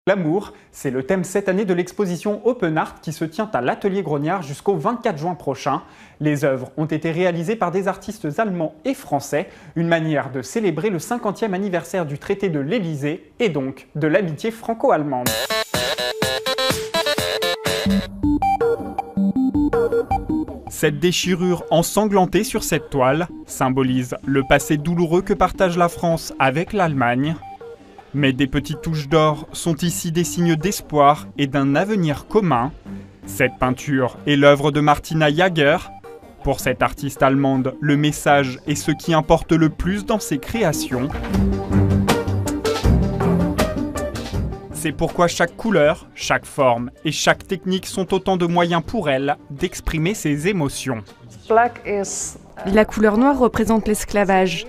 L'amour, c'est le thème cette année de l'exposition Open Art qui se tient à l'Atelier Grognard jusqu'au 24 juin prochain. Les œuvres ont été réalisées par des artistes allemands et français, une manière de célébrer le 50e anniversaire du traité de l'Élysée et donc de l'amitié franco-allemande. Cette déchirure ensanglantée sur cette toile symbolise le passé douloureux que partage la France avec l'Allemagne. Mais des petites touches d'or sont ici des signes d'espoir et d'un avenir commun. Cette peinture est l'œuvre de Martina Jaeger. Pour cette artiste allemande, le message est ce qui importe le plus dans ses créations. C'est pourquoi chaque couleur, chaque forme et chaque technique sont autant de moyens pour elle d'exprimer ses émotions. La couleur noire représente l'esclavage.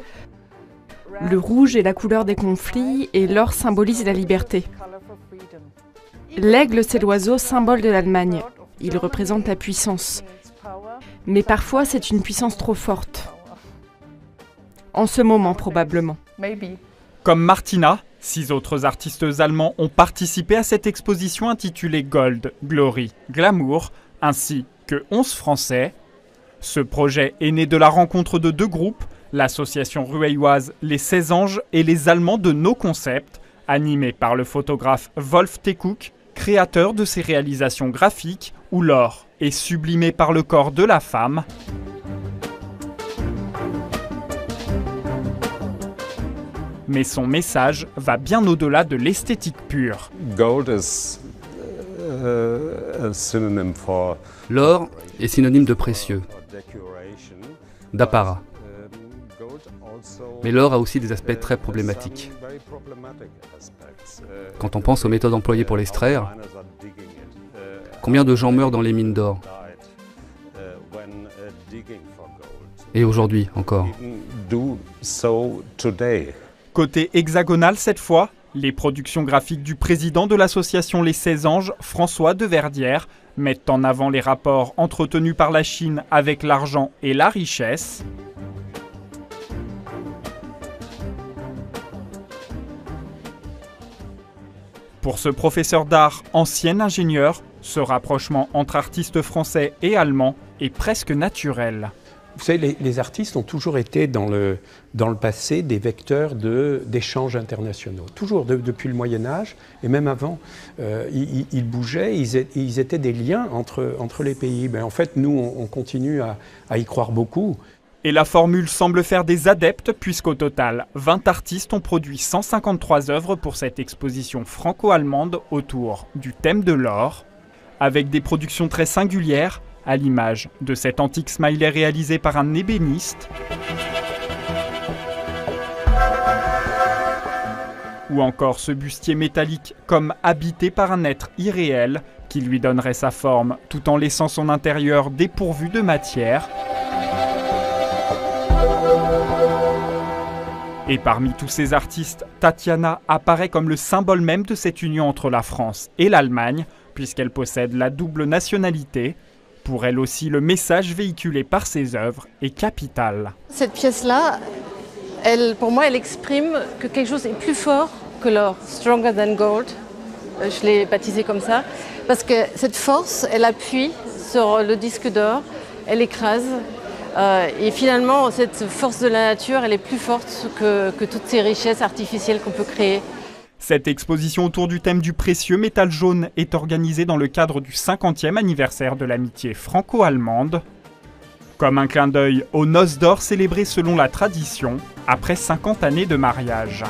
Le rouge est la couleur des conflits et l'or symbolise la liberté. L'aigle, c'est l'oiseau symbole de l'Allemagne. Il représente la puissance. Mais parfois, c'est une puissance trop forte. En ce moment, probablement. Comme Martina, 6 autres artistes allemands ont participé à cette exposition intitulée Gold, Glory, Glamour, ainsi que 11 Français. Ce projet est né de la rencontre de 2 groupes, l'association rueilloise Les 16 Anges et les Allemands de No Concept, animés par le photographe Wolf Teckuk, créateur de ces réalisations graphiques où l'or est sublimé par le corps de la femme. Mais son message va bien au-delà de l'esthétique pure. L'or est synonyme de précieux, d'apparat. Mais l'or a aussi des aspects très problématiques. Quand on pense aux méthodes employées pour l'extraire, combien de gens meurent dans les mines d'or? Et aujourd'hui encore. Côté hexagonal cette fois, les productions graphiques du président de l'association Les 16 Anges, François de Verdière, mettent en avant les rapports entretenus par la Chine avec l'argent et la richesse. Pour ce professeur d'art, ancien ingénieur, ce rapprochement entre artistes français et allemands est presque naturel. Vous savez, les artistes ont toujours été dans le passé des vecteurs d'échanges internationaux. Toujours, depuis le Moyen-Âge, et même avant, ils bougeaient, ils étaient des liens entre les pays. En fait, nous, on continue à y croire beaucoup. Et la formule semble faire des adeptes, puisqu'au total, 20 artistes ont produit 153 œuvres pour cette exposition franco-allemande autour du thème de l'or, avec des productions très singulières, à l'image de cet antique smiley réalisé par un ébéniste, ou encore ce bustier métallique comme habité par un être irréel qui lui donnerait sa forme tout en laissant son intérieur dépourvu de matière. Et parmi tous ces artistes, Tatiana apparaît comme le symbole même de cette union entre la France et l'Allemagne, puisqu'elle possède la double nationalité. Pour elle aussi, le message véhiculé par ses œuvres est capital. Cette pièce-là, pour moi, elle exprime que quelque chose est plus fort que l'or, stronger than gold. Je l'ai baptisé comme ça, parce que cette force, elle appuie sur le disque d'or, elle écrase. Et finalement, cette force de la nature, elle est plus forte que toutes ces richesses artificielles qu'on peut créer. Cette exposition autour du thème du précieux métal jaune est organisée dans le cadre du 50e anniversaire de l'amitié franco-allemande. Comme un clin d'œil aux noces d'or célébrées selon la tradition, après 50 années de mariage.